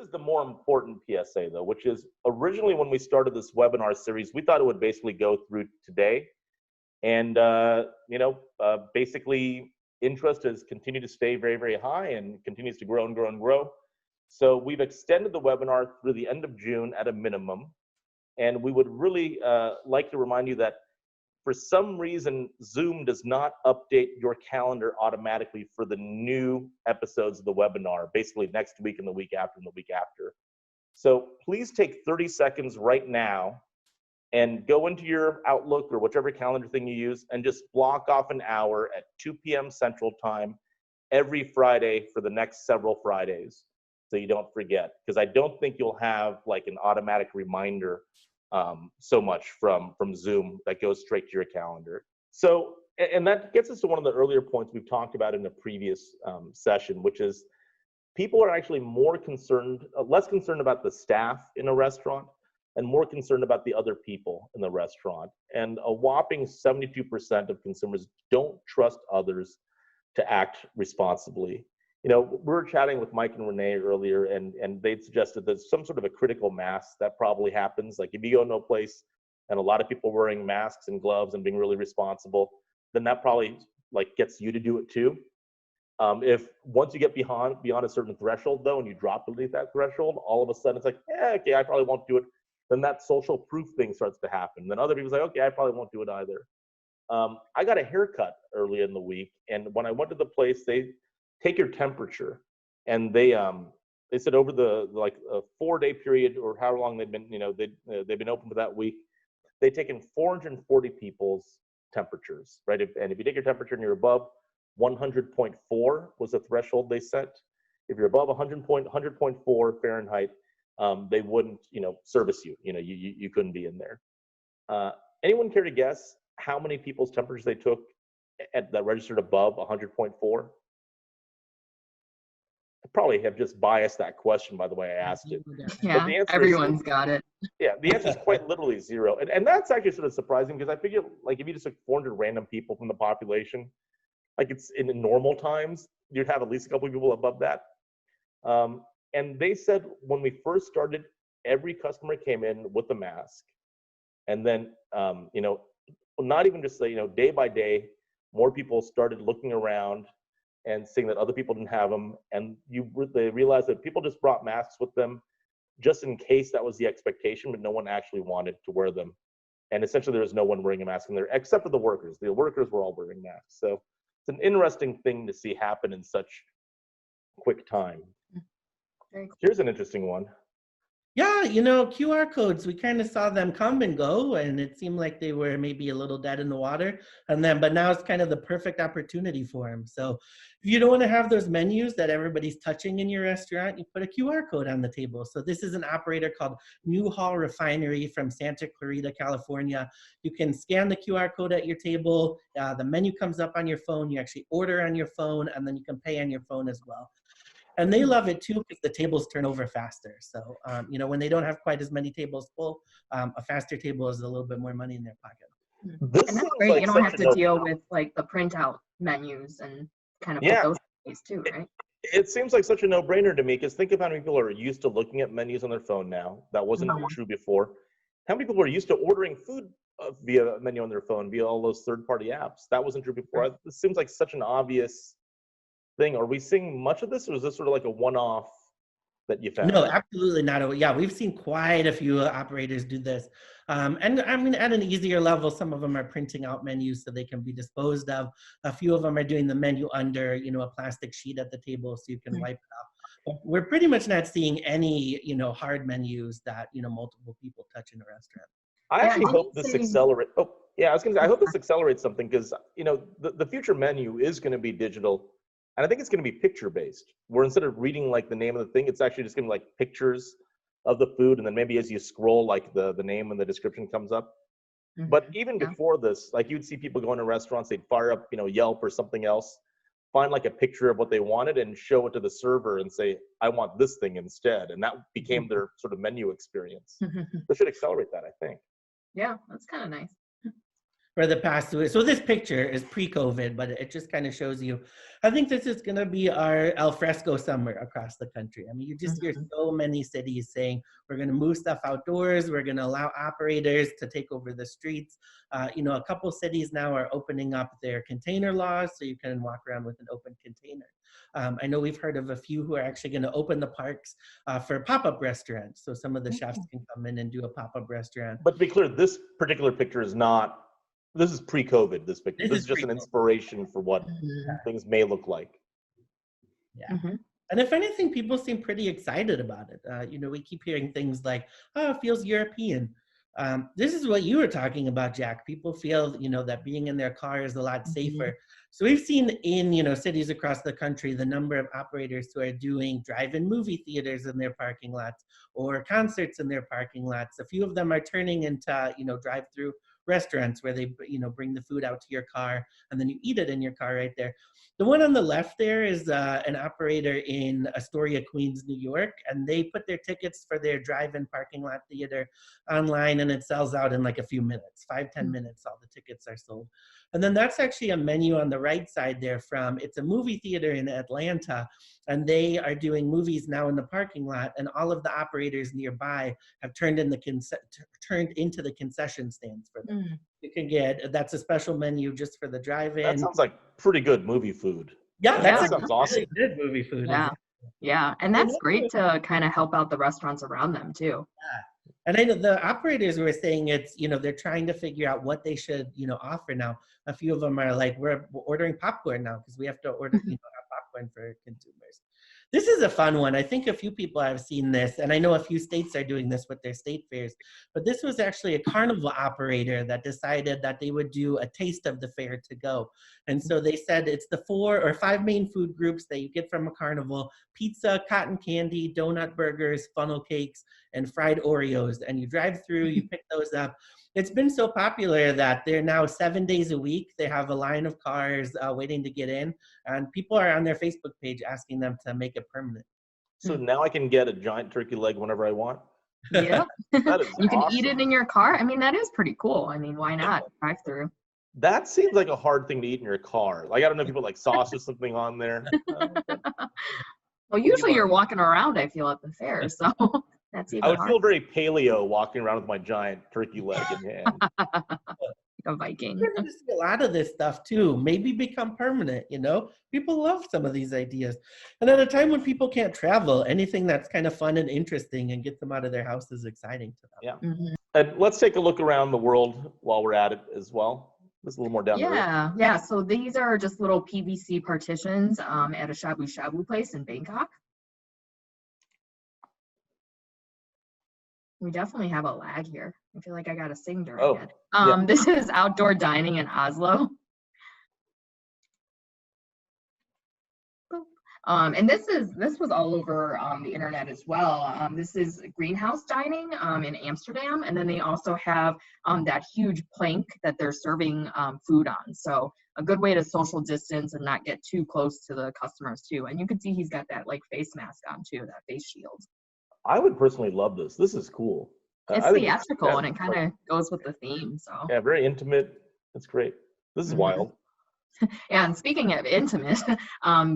is the more important PSA, though, which is originally when we started this webinar series, we thought it would basically go through today. And, basically interest has continued to stay very, very high and continues to grow and grow and grow. So we've extended the webinar through the end of June at a minimum. And we would really like to remind you that for some reason, Zoom does not update your calendar automatically for the new episodes of the webinar, basically next week and the week after and the week after. So please take 30 seconds right now and go into your Outlook or whichever calendar thing you use and just block off an hour at 2 p.m. Central Time every Friday for the next several Fridays so you don't forget. Because I don't think you'll have like an automatic reminder so much from Zoom that goes straight to your calendar. So, and that gets us to one of the earlier points we've talked about in a previous session, which is people are actually more concerned, less concerned about the staff in a restaurant and more concerned about the other people in the restaurant. And a whopping 72% of consumers don't trust others to act responsibly. You know, we were chatting with Mike and Renee earlier, and they'd suggested there's some sort of a critical mass that probably happens. Like if you go to a place and a lot of people wearing masks and gloves and being really responsible, then that probably like gets you to do it too. If once you get beyond a certain threshold though, and you drop beneath that threshold, all of a sudden it's like, yeah, okay, I probably won't do it. Then that social proof thing starts to happen. Then other people say, okay, I probably won't do it either. I got a haircut early in the week, and when I went to the place, they take your temperature, and they said over the like a 4-day period or how long they've been, they've been open for that week, they've taken 440 people's temperatures, right? And if you take your temperature and you're above 100.4 was the threshold they set. If you're above 100.4 Fahrenheit, they wouldn't, service you. You couldn't be in there. Anyone care to guess how many people's temperatures they took that registered above 100.4? I probably have just biased that question by the way I asked it. Yeah, everyone's got it. Yeah, the answer is quite literally 0. And that's actually sort of surprising because I figure like if you just took 400 random people from the population, like it's in normal times, you'd have at least a couple of people above that. And they said when we first started, every customer came in with a mask. And then, not even just say, day by day, more people started looking around and seeing that other people didn't have them. And they realized that people just brought masks with them just in case that was the expectation, but no one actually wanted to wear them. And essentially there was no one wearing a mask in there except for the workers. The workers were all wearing masks. So it's an interesting thing to see happen in such quick time. Very cool. Here's an interesting one. Yeah, QR codes, we kind of saw them come and go, and it seemed like they were maybe a little dead in the water. But now it's kind of the perfect opportunity for them. So if you don't want to have those menus that everybody's touching in your restaurant, you put a QR code on the table. So this is an operator called Newhall Refinery from Santa Clarita, California. You can scan the QR code at your table. The menu comes up on your phone. You actually order on your phone, and then you can pay on your phone as well. And they love it too because the tables turn over faster. So, when they don't have quite as many tables full, a faster table is a little bit more money in their pocket. And that's great. Like you don't have to deal with like the printout menus and kind of put those in place too, right? It seems like such a no-brainer to me because think of how many people are used to looking at menus on their phone now. That wasn't true before. How many people are used to ordering food via a menu on their phone, via all those third-party apps? That wasn't true before. It seems like such an obvious thing. Are we seeing much of this, or is this sort of like a one-off that you found? No, absolutely not. Yeah, we've seen quite a few operators do this. And I mean, at an easier level, some of them are printing out menus so they can be disposed of. A few of them are doing the menu under, a plastic sheet at the table so you can wipe it off. But we're pretty much not seeing any, hard menus that, multiple people touch in a restaurant. I actually hope this accelerates. Oh, yeah, I was going to say, I hope this accelerates something because, the future menu is going to be digital. And I think it's going to be picture-based, where instead of reading like the name of the thing, it's actually just going to be like pictures of the food, and then maybe as you scroll, like the name and the description comes up. But even before this, like you'd see people go into restaurants, they'd fire up, Yelp or something else, find like a picture of what they wanted and show it to the server and say, I want this thing instead. And that became their sort of menu experience. They should accelerate that, I think. Yeah, that's kind of nice. for the past 2 years. So this picture is pre-COVID, but it just kind of shows you. I think this is going to be our al fresco summer across the country. I mean, you just hear so many cities saying we're going to move stuff outdoors. We're going to allow operators to take over the streets. You know, a couple cities now are opening up their container laws, so you can walk around with an open container. I know we've heard of a few who are actually going to open the parks for pop-up restaurants. So some of the chefs can come in and do a pop-up restaurant. But to be clear, this particular picture is not, this is pre-COVID, this picture. This is just an inspiration for what things may look like. Yeah. And if anything, people seem pretty excited about it. You know, we keep hearing things like, oh, it feels European. This is what you were talking about, Jack. People feel, you know, that being in their car is a lot safer. So we've seen in, you know, cities across the country, the number of operators who are doing drive-in movie theaters in their parking lots or concerts in their parking lots. A few of them are turning into, you know, drive-through restaurants where they, you know, bring the food out to your car and then you eat it in your car right there. The one on the left there is an operator in Astoria, Queens, New York, and they put their tickets for their drive-in parking lot theater online, and it sells out in like a few minutes, 5-10 minutes, all the tickets are sold. And then that's actually a menu on the right side there from, it's a movie theater in Atlanta, and they are doing movies now in the parking lot, and all of the operators nearby have turned into the concession stands for them. You can get, that's a special menu just for the drive-in. That sounds like pretty good movie food. Yeah, that sounds awesome. Really good movie food. Yeah, and that's great to kind of help out the restaurants around them too. Yeah. And I know the operators were saying it's, you know, they're trying to figure out what they should, you know, offer now. A few of them are like, we're ordering popcorn now because we have to order, you know, popcorn for consumers. This is a fun one. I think a few people have seen this, and I know a few states are doing this with their state fairs, but this was actually a carnival operator that decided that they would do a taste of the fair to go. And so they said it's the 4 or 5 main food groups that you get from a carnival: pizza, cotton candy, donut burgers, funnel cakes, and fried Oreos. And you drive through, you pick those up. It's been so popular that they're now 7 days a week. They have a line of cars waiting to get in, and people are on their Facebook page asking them to make it permanent. So now I can get a giant turkey leg whenever I want? Yeah. That is You can awesome. eat it in your car. I mean, that is pretty cool. I mean, why not? Drive through. That seems like a hard thing to eat in your car. Like, I don't know if you put like sauce or something on there. Well, usually you're walking around, I feel, at the fair, so that's even I would hard. feel very paleo walking around with my giant turkey leg in hand. A Viking. We're going to see a lot of this stuff too, maybe become permanent, you know? People love some of these ideas. And at a time when people can't travel, anything that's kind of fun and interesting and get them out of their house is exciting to them. Yeah. And let's take a look around the world while we're at it as well. Just a little more down the road. Yeah. So these are just little PVC partitions at a shabu shabu place in Bangkok. We definitely have a lag here. I feel like I gotta sing during it. Yeah. This is outdoor dining in Oslo. And this was all over the internet as well. This is greenhouse dining in Amsterdam, and then they also have that huge plank that they're serving food on. So a good way to social distance and not get too close to the customers too. And you can see he's got that like face mask on too, that face shield. I would personally love this. This is cool. It's theatrical and it kind of goes with the theme. So yeah, very intimate. That's great. This is wild. And speaking of intimate,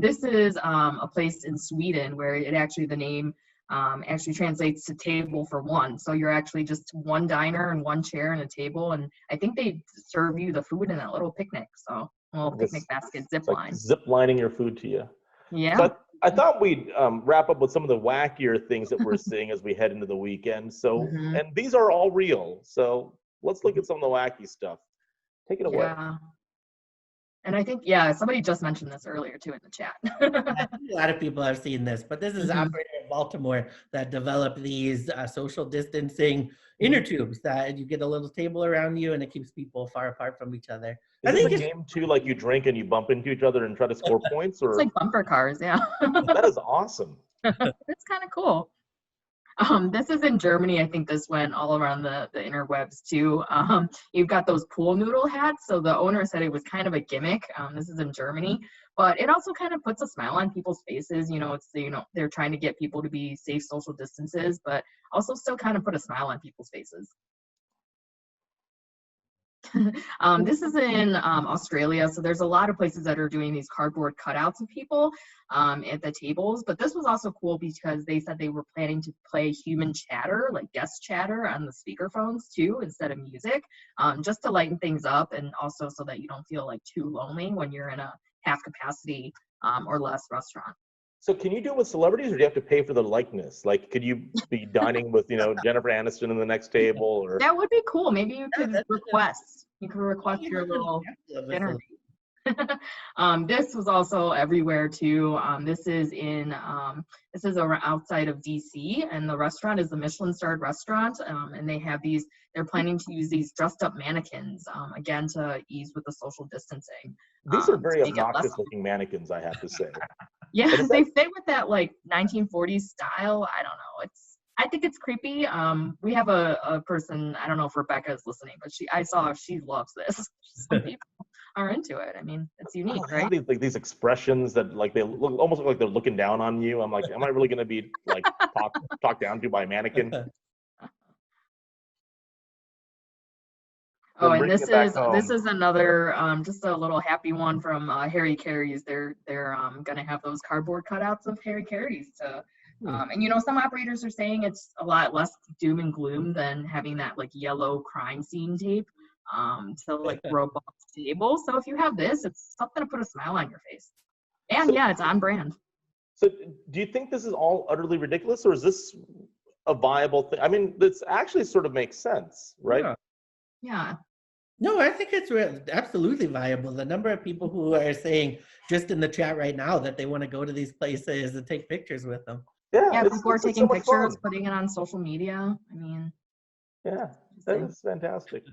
this is a place in Sweden where it actually, the name actually translates to table for one. So you're actually just one diner and one chair and a table. And I think they serve you the food in that little picnic. So a little picnic basket zip line. Like zip lining your food to you. Yeah. So I thought we'd wrap up with some of the wackier things that we're seeing as we head into the weekend. So, and these are all real. So let's look at some of the wacky stuff. Take it away. Yeah. And I think, somebody just mentioned this earlier too in the chat. A lot of people have seen this, but this is an operator in Baltimore that developed these social distancing inner tubes that you get a little table around you and it keeps people far apart from each other. Is it a game too, like you drink and you bump into each other and try to score points? Or It's like bumper cars, yeah. That is awesome. It's kind of cool. This is in Germany. I think this went all around the interwebs too. You've got those pool noodle hats. So the owner said it was kind of a gimmick. This is in Germany, but it also kind of puts a smile on people's faces. You know, it's, they're trying to get people to be safe social distances, but also still kind of put a smile on people's faces. This is in Australia, so there's a lot of places that are doing these cardboard cutouts of people at the tables. But this was also cool because they said they were planning to play human chatter, like guest chatter, on the speakerphones too, instead of music, just to lighten things up, and also so that you don't feel like too lonely when you're in a half capacity or less restaurant. So can you do it with celebrities, or do you have to pay for the likeness? Like, could you be dining with, Jennifer Aniston in the next table, or? That would be cool. Maybe you could that's request. You could request your little dinner. This was also everywhere too. This is outside of DC, and the restaurant is the Michelin-starred restaurant. And they have these. They're planning to use these dressed-up mannequins again to ease with the social distancing. These are very obnoxious-looking mannequins, I have to say. Yeah, they fit with that like 1940s style. I don't know. I think it's creepy. We have a person. I don't know if Rebecca is listening, but she loves this. Some people are into it. I mean, it's unique, right? These expressions that like they almost look like they're looking down on you. I'm like, am I really going to be like talked down to by a mannequin? Oh, and this is another just a little happy one from Harry Carey's. They're gonna have those cardboard cutouts of Harry Carey's to. And some operators are saying it's a lot less doom and gloom than having that like yellow crime scene tape to like throw off the table. So if you have this, it's something to put a smile on your face. And yeah, it's on brand. So do you think this is all utterly ridiculous, or is this a viable thing? I mean, this actually sort of makes sense, right? Yeah. No, I think it's absolutely viable. The number of people who are saying just in the chat right now that they want to go to these places and take pictures with them. Yeah, people are taking pictures, putting it on social media. I mean, yeah, that is fantastic.